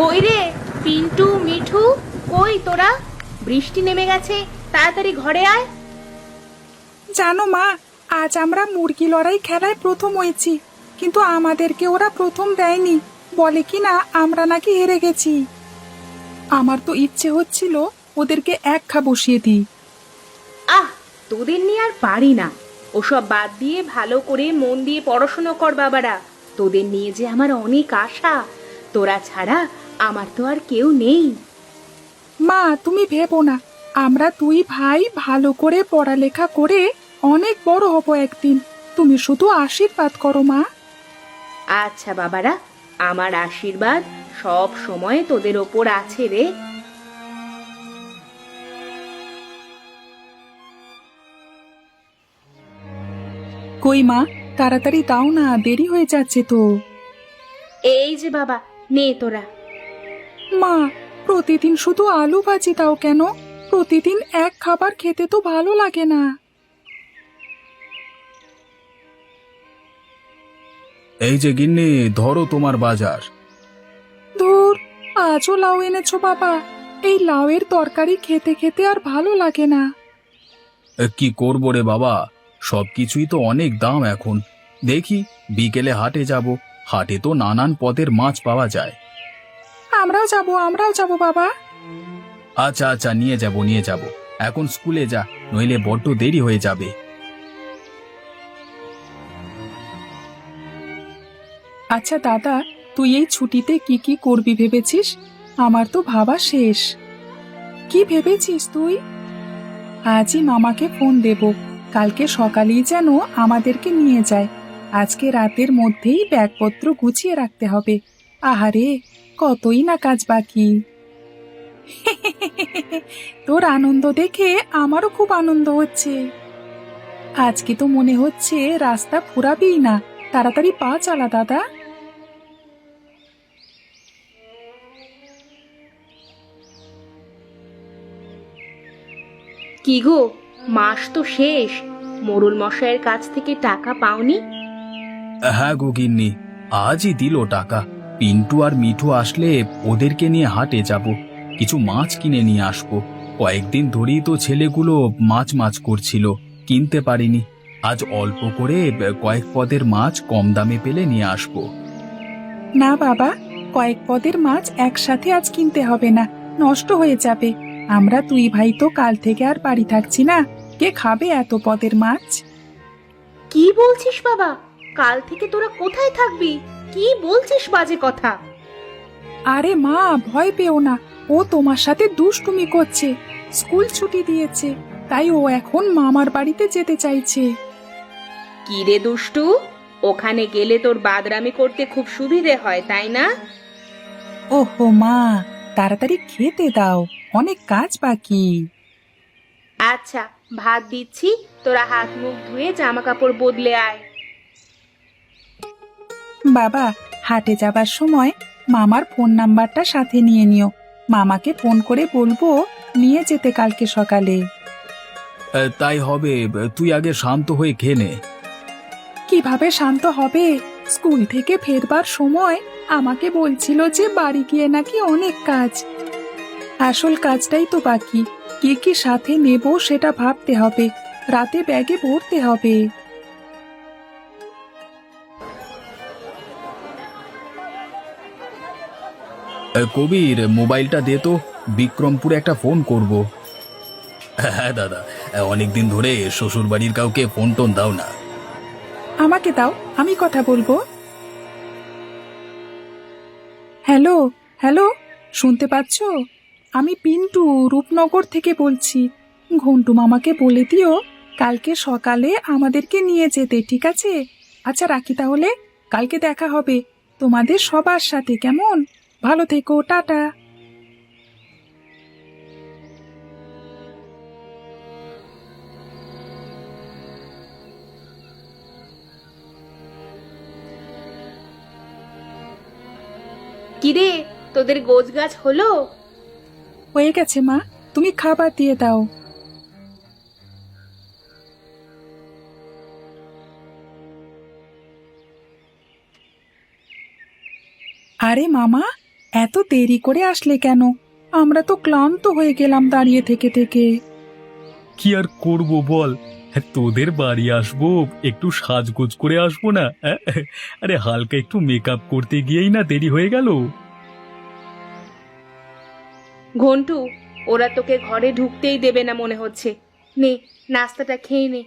কই রে পিন্টু মিঠু, কই তোরা? বৃষ্টি নেমে গেছে, তাড়াতাড়ি ঘরে আয়। জানো মা, আজ আমরা মুরগি লড়াই খেলায় প্রথম হয়েছি, কিন্তু আমাদেরকে ওরা প্রথম দেয়নি। বলে কি না আমরা নাকি হেরে গেছি। আমার তো ইচ্ছে হচ্ছিল ওদেরকে এক খা বসিয়ে দিই। আহ, তোদের নিয়ে আর পারি না। ওসব বাদ দিয়ে ভালো করে মন দিয়ে পড়াশোনা কর বাবারা। তোদের নিয়ে যে আমার অনেক আশা, তোরা ছাড়া আমার তো আর কেউ নেই। মা তুমি ভেবো না, আমরা দুই ভাই ভালো করে পড়ালেখা করে অনেক বড় হব একদিন। তুমি শুধু আশীর্বাদ করো মা। আচ্ছা বাবারা, আমার আশীর্বাদ সব সময় তোদের ওপর আছে রে। কই মা, তাড়াতাড়ি দাও না, দেরি হয়ে যাচ্ছে তো। এই যে বাবা, নে তোরা। মা, প্রতিদিন শুধু আলু ভাজি দাও কেন? প্রতিদিন এক খাবার খেতে তো ভালো লাগে না। এই যে গিন্নি, ধরো তোমার বাজার। ধুর, আজও লাউ এনেছো বাবা? এই লাউয়ের তরকারি খেতে খেতে আর ভালো লাগে না। কি করবো রে বাবা, সবকিছুই তো অনেক দাম এখন। দেখি বিকেলে হাটে যাব। হাটে তো নানান পদের মাছ পাওয়া যায়। আমরাও যাব বাবা। আচ্ছা আচ্ছা, নিয়ে যাব। এখন স্কুলে যা, নইলে বড্ড দেরি হয়ে যাবে। আচ্ছা দাদা, তুই এই ছুটিতে কি কি করবি ভেবেছিস? আমার তো ভাবা শেষ। কি ভেবেছিস তুই? আজই মামাকে ফোন দেব, কালকে সকালেই যেন আমাদেরকে নিয়ে যায়। আজকে রাতের মধ্যেই ব্যাগপত্র গুছিয়ে রাখতে হবে। আহারে, কতই না কাজ বাকি। তোর আনন্দ দেখে আমারও খুব আনন্দ হচ্ছে। আজকে তো মনে হচ্ছে রাস্তা ফুরাবেই না। তাড়াতাড়ি পা চালা দাদা। কি গো, মাস তো শেষ, মোড়ল মশাইয়ের কাছ থেকে টাকা পাওনি? হ্যাঁ গো গিন্নি, আজই দিল টাকা। পিন্টু আর মিঠু আসলে ওদেরকে নিয়ে হাটে যাব, কিছু মাছ কিনে নিয়ে আসবো। কয়েকদিন ধরেই তো ছেলেগুলো মাছ মাছ করছিল, কিনতে পারিনি। আজ অল্প করে কয়েক পদের মাছ কম দামে পেলে নিয়ে আসবো। না বাবা, কয়েক পদের মাছ একসাথে আজ কিনতে হবে না, নষ্ট হয়ে যাবে। আমরা দুই ভাই তো কাল থেকে আর বাড়ি থাকছি না, কে খাবে এত পদের মাছ? কি বলছিস বাবা? কাল থেকে তোরা কোথায় থাকবি? কি বলছিস বাজে কথা? আরে মা, ভয় পেও না, ও তোমার সাথে দুষ্টুমি করছে। স্কুল ছুটি দিয়েছে, তাই ও এখন মামার বাড়িতে যেতে চাইছে। কি রে দুষ্টু, ওখানে গেলে তোর বাদরামি করতে খুব সুবিধে হয়, তাই না? ওহো মা, তাড়াতাড়ি খেতে দাও, অনেক কাজ বাকি। আচ্ছা, ভাত দিচ্ছি, তোরা হাত মুখ ধুয়ে জামা কাপড় বদলে আয়। বাবা, হাটে যাবার সময় মামার ফোন নাম্বারটা সাথে নিয়ে নিও। মামাকে ফোন করে বলবো নিয়ে যেতে কালকে সকালে। তাই হবে, তুই আগে শান্ত হয়ে খেয়ে নে। কিভাবে শান্ত হবে? স্কুল থেকে ফেরবার সময় আমাকে বলছিল যে বাড়ি গিয়ে নাকি অনেক কাজ। আসল কাজটাই তো বাকি। কি কি সাথে নেব সেটা ভাবতে হবে, রাতে ব্যাগে ভরতে হবে। কবির, মোবাইলটা দে তো, বিক্রমপুরে একটা ফোন করব। হ্যাঁ দাদা, অনেকদিন ধরে শ্বশুর বাড়ির কাউকে ফোন টোন দাও না। আমাকে দাও, আমি কথা বলবো। হ্যালো, হ্যালো, শুনতে পাচ্ছো? আমি পিন্টু রূপনগর থেকে বলছি। ঘন্টু মামাকে বলে দিও কালকে সকালে আমাদেরকে নিয়ে যেতে, ঠিক আছে? আচ্ছা রাখি তাহলে, কালকে দেখা হবে তোমাদের সবার সাথে, কেমন? ভালো থেকো, টাটা। কি রে, তোদের গোছ গাছ হলো? হয়ে গেছে মা, তুমি খাবার দিয়ে দাও। আরে মামা, এত দেরি করে আসলে কেন? আমরা তো ক্লান্ত হয়ে গেলাম দাঁড়িয়ে থেকে থেকে। কি আর করব বল, তোদের বাড়ি আসবো, একটু সাজগোজ করে আসবো না? আরে হালকা একটু মেকআপ করতে গিয়েই না দেরি হয়ে গেল। ঘন্টু, ওরা তোকে ঘরে ঢুকতেই দেবে না মনে হচ্ছে। নে, নাস্তাটা খেয়ে নে।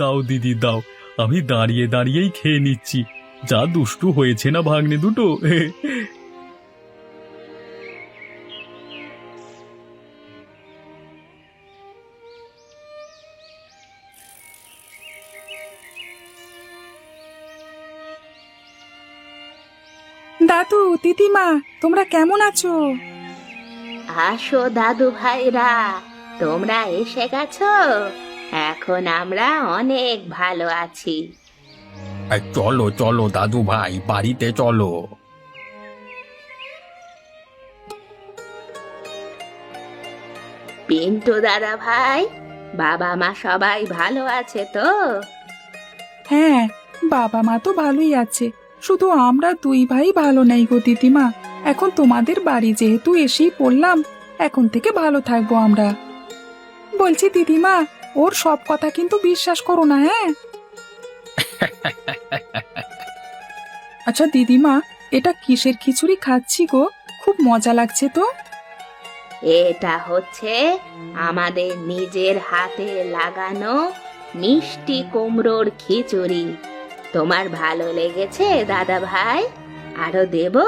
দাও দিদি দাও, আমি দাঁড়িয়ে দাঁড়িয়েই খেয়ে নিচ্ছি। যা দুষ্টু হয়েছে না ভাগ্নে দুটো। দাদু, দিদিমা, তোমরা কেমন আছো? আসো দাদু ভাইরা, তোমরা এসে গেছো। এখন আমরা অনেক ভালো আছি। চলো চলো দাদু ভাই, বাড়িতে চলো। পিন্টু দাদা ভাই, বাবা মা সবাই ভালো আছে তো? হ্যাঁ, বাবা মা তো ভালোই আছে, শুধু আমরা দুই ভাই ভালো নেই গো দিদিমা। এখন তোমাদের বাড়ি যেহেতু এসেই পড়লাম, এখন থেকে ভালো থাকবো আমরা। বলছি দিদিমা, ওর সব কথা কিন্তু বিশ্বাস করো না, হ্যাঁ? আচ্ছা দিদিমা, এটা কিসের খিচুড়ি খাচ্ছি গো? খুব মজা লাগছে তো। এটা হচ্ছে আমাদের নিজের হাতে লাগানো মিষ্টি কুমড়োর খিচুড়ি। তোমার ভালো লেগেছে দাদা ভাই? আরো দেবো?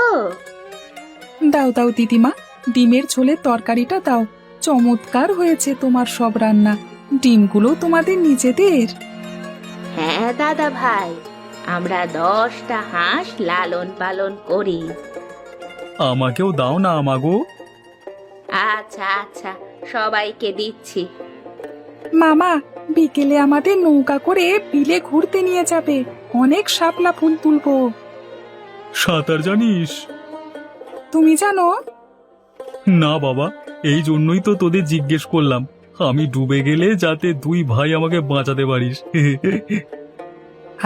দাও দাও দিদিমা, ডিমের ঝোলের তরকারিটা দাও। চমৎকার হয়েছে তোমার সব রান্না। ডিমগুলো তোমাদের নিজেদের? হ্যাঁ দাদা ভাই, আমরা 10টা হাঁস লালন পালন করি। আমাকেও দাও না আমাগো। আচ্ছা আচ্ছা, সবাইকে দিচ্ছি। মামা, বিকেলে আমাদের নৌকা করে বিলে ঘুরতে নিয়ে যাবে। অনেক শাপলা ফুল তুলবো। সাঁতার জানিস? তুমি জানো? না বাবা, এই জন্যই তো তোদের জিজ্ঞেস করলাম। আমি ডুবে গেলে যাতে দুই ভাই আমাকে বাঁচাতে পারিস।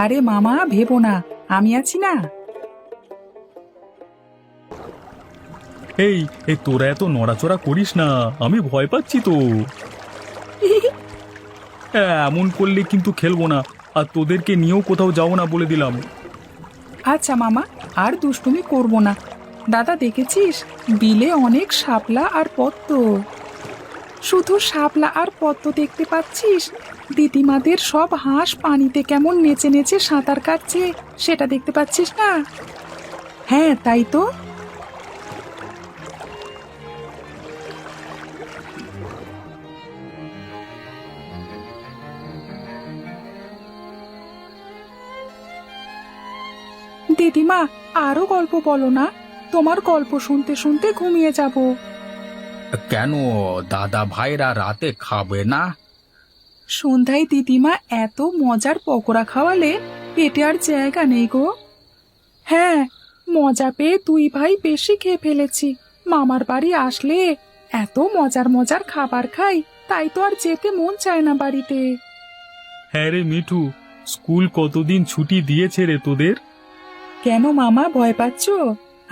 আরে মামা, ভেবো না, আমি আছি না। এই এই তোরা এত নড়াচড়া করিস না, আমি ভয় পাচ্ছি তো। এমন করলে কিন্তু খেলবো না, আর তোদেরকে নিয়েও কোথাও যাবো না বলে দিলাম। আচ্ছা মামা, আর দুষ্টুমি করব না। দাদা, দেখেছিস বিলে অনেক শাপলা আর পদ্ম? শুধু শাপলা আর পদ্ম দেখতে পাচ্ছিস? দিদিমাদের সব হাঁস পানিতে কেমন নেচে নেচে সাঁতার কাটছে, সেটা দেখতে পাচ্ছিস না? হ্যাঁ, তাই তো। দিদিমা, আরো গল্প বলো না, তোমার গল্প শুনতে শুনতে ঘুমিয়ে যাব। কেন, দাদা ভাইরা রাতে খাবে না? সন্ধ্যায় দিদিমা এত মজার পকোড়া খাওয়ালে, পেটে আর জায়গা নেই গো। হ্যাঁ, মজা পেয়ে দুই ভাই বেশি খেয়ে ফেলেছি। মামার বাড়ি আসলে এত মজার মজার খাবার খাই, তাই তো আর যেতে মন চায় না বাড়িতে। হ্যাঁ রে মিঠু, স্কুল কতদিন ছুটি দিয়েছে রে তোদের? কেন মামা, ভয় পাচ্ছ?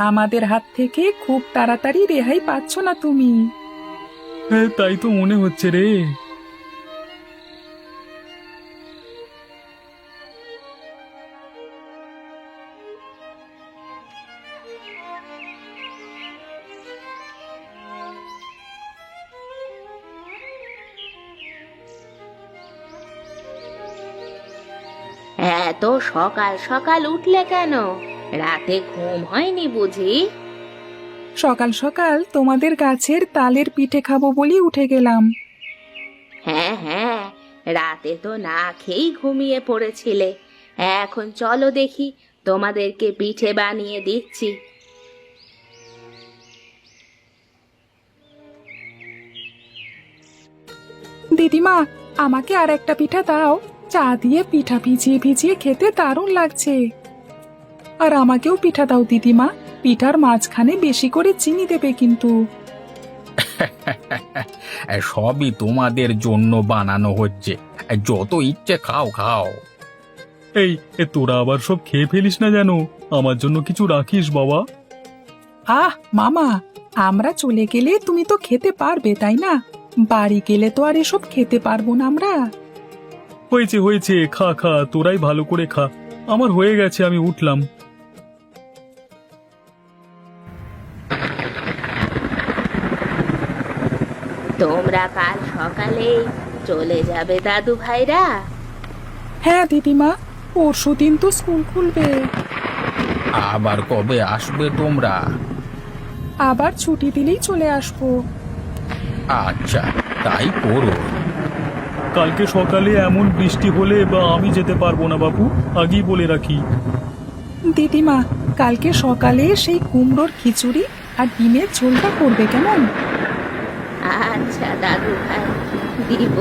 আমাদের হাত থেকে খুব তাড়াতাড়ি রেহাই পাচ্ছ না তুমি। হ্যাঁ, তাই তো মনে হচ্ছে রে। এত সকাল সকাল উঠলে কেন? রাতে ঘুম হয়নি বুঝি? সকাল সকাল তোমাদের গাছের তালের পিঠে খাবো বলি উঠে গেলাম। হ্যাঁ হ্যাঁ, রাতে তো না খেয়েই ঘুমিয়ে পড়েছিলে। এখন চলো দেখি, তোমাদেরকে পিঠে বানিয়ে দিচ্ছি। দিদিমা, আমাকে আর একটা পিঠা দাও। চা দিয়ে পিঠা ভিজিয়ে ভিজিয়ে খেতে দারুণ লাগছে। আর আমাকেও পিঠা দাও দিদিমা, পিঠার মাঝখানে বেশি করে চিনি দেবে কিন্তু। সবই তোমাদের জন্য বানানো হচ্ছে, যত ইচ্ছে খাও খাও। এই তোরা আবার সব খেয়ে ফেলিস না যেন, আমার জন্য কিছু রাখিস বাবা। আহ মামা, আমরা চলে গেলে তুমি তো খেতে পারবে তাই না? বাড়ি গেলে তো আর এসব খেতে পারবো না আমরা। হয়েছে হয়েছে, খা খা, তোরাই ভালো করে খা। আমার হয়ে গেছে, আমি উঠলাম। তোমরা কাল সকালে চলে যাবে দাদু ভাইরা? হ্যাঁ দিদিমা, পরশুদিন তো স্কুল খুলবে। আবার কবে আসবে তোমরা? আবার ছুটি দিলেই চলে আসবো। আচ্ছা, তাই করো। কালকে সকালে এমন বৃষ্টি হলে বা আমি যেতে পারবো না বাবু, আগেই বলে রাখি। দিদিমা, কালকে সকালে সেই কুমড়োর খিচুড়ি আর ডিমের ঝোলটা করবে কেমন? আচ্ছা দাদু ভাই, দিব।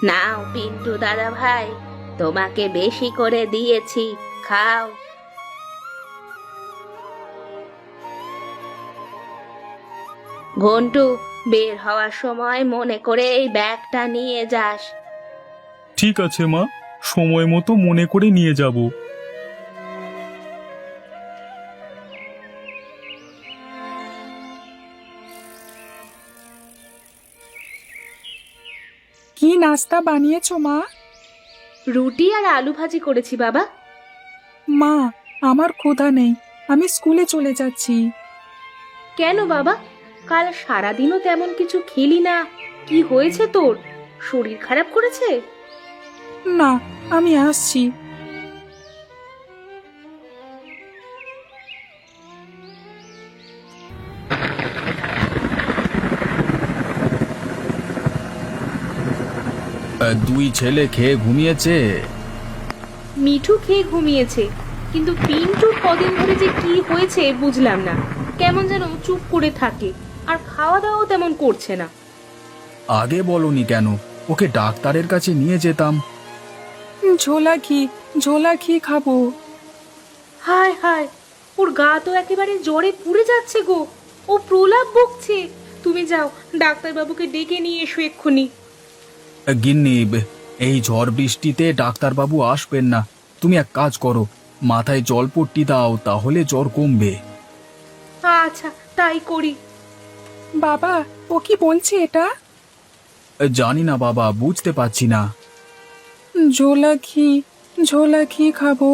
নাও পিন্টু দাদা ভাই, তোমাকে বেশি করে দিয়েছি, খাও। ঘন্টু, বের হওয়ার সময় মনে করে এই ব্যাগটা নিয়ে যাস। ঠিক আছে মা, সময় মতো মনে করে নিয়ে যাব। কি নাস্তা বানিয়েছো মা? রুটি আর আলু ভাজি করেছি বাবা। মা, আমার ক্ষুধা নেই, আমি স্কুলে চলে যাচ্ছি। কেন বাবা, কাল সারাদিনও তেমন কিছু খেলি না, কি হয়েছে তোর? শরীর খারাপ করেছে? না, আমি আসছি। দুই ছেলে খেয়ে ঘুমিয়েছে। মিঠু খেয়ে ঘুমিয়েছে, কিন্তু পিন্টুর কদিন ধরে যে কি হয়েছে বুঝলাম না। কেমন যেন চুপ করে থাকে, আর খাওয়া দাওয়াও তেমন করছে না। আগে বলনি কেন? ওকে ডাক্তারের কাছে নিয়ে যেতাম। ঝোলা ঘি খাবো। হায় হায়, ওর গা তো একেবারে জ্বরে পুড়ে যাচ্ছে গো। ও প্রলাপ বকছে। তুমি যাও, ডাক্তারবাবুকে ডেকে নিয়ে এসো এক্ষুনি। গিন্নি, এই ঝড় বৃষ্টিতে ডাক্তারবাবু আসবেন না। তুমি এক কাজ করো, মাথায় জলপট্টি দাও, তাহলে জ্বর কমবে। আচ্ছা, তাই করি। বাবা, ও কি বলছে এটা? জানি না বাবা, বুঝতে পারছি না। ঝোলা ঘি খাবো।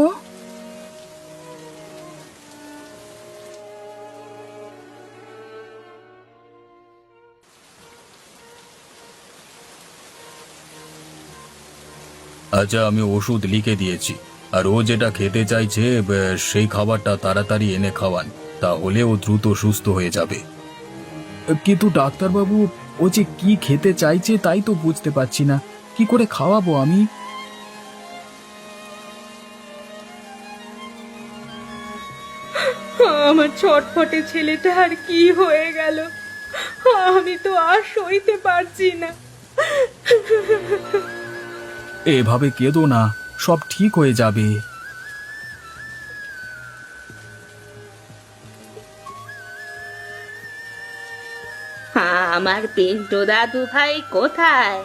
আচ্ছা, আমি ওষুধ লিখে দিয়েছি, আর ও যেটা খেতে চাইছে সেই খাবারটা তাড়াতাড়ি এনে খাওয়ান, তাহলে ও দ্রুত সুস্থ হয়ে যাবে। কিন্তু ডাক্তারবাবু, ও যে কি খেতে চাইছে তাই তো বুঝতে পারছি না। কি করে খাওয়াবো আমি? আমার ছটফটে ছেলেটা আর কি হয়ে গেল, আমি তো আর সইতে পারছি না। এভাবে কেঁদো না, সব ঠিক হয়ে যাবে। আমার পিন্টু দাদু ভাই কোথায়?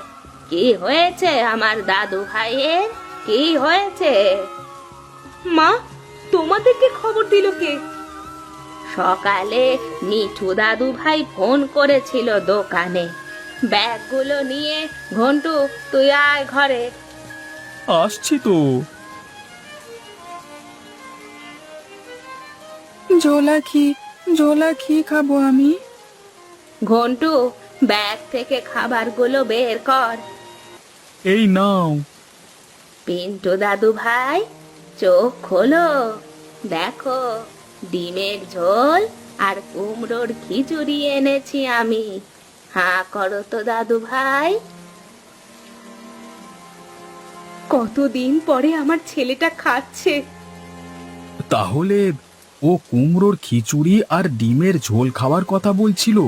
কি হয়েছে আমার দাদু ভাইয়ের? কি হয়েছে? মা, তোমাদেরকে খবর দিল কে? সকালে মিঠু দাদু ভাই ফোন করেছিল দোকানে। ব্যাগগুলো নিয়ে ঘন্টু, তুই আয় ঘরে। আসছি তো। ঝোলা ঘি খাবো আমি। ঘন্টু, ব্যাগ থেকে খাবারগুলো বের কর। এই নাও। পিন্টু দাদু ভাই, চোখ খোলো, দেখো ডিমের ঝোল আর কুমড়োর খিচুড়ি এনেছি আমি। হাঁ করো তো দাদু ভাই। কতদিন পরে আমার ছেলেটা খাচ্ছে। তাহলে ও কুমড়োর খিচুড়ি আর ডিমের ঝোল খাওয়ার কথা বলছিল?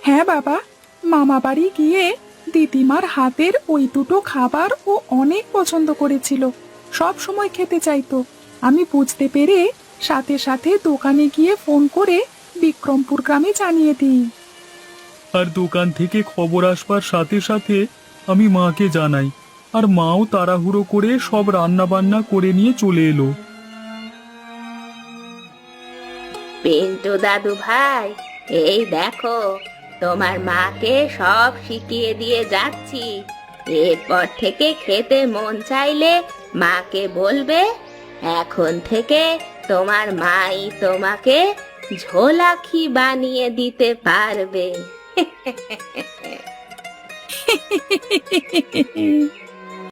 হ্যাঁ বাবা, মামা বাড়ি গিয়ে দিদিমার হাতের ওই দুটো খাবার ও অনেক পছন্দ করেছিল, সব সময় খেতে চাইতো। আমি বুঝতে পেরে সাথে সাথে দোকানে গিয়ে ফোন করে বিক্রমপুর গ্রামে জানিয়ে দিই। আর দোকান থেকে খবর আসবার সাথে সাথে আমি মাকে জানাই, আর মাও তাড়াহুড়ো করে সব রান্না বান্না করে নিয়ে চলে এলো। পিন্টু দাদু ভাই, এই দেখো তোমার মাকে সব শিখিয়ে দিয়ে যাচ্ছি। এরপর থেকে খেতে মন চাইলে মাকে বলবে, এখন থেকে তোমার মাই তোমাকে ঝোলাখি বানিয়ে দিতে পারবে।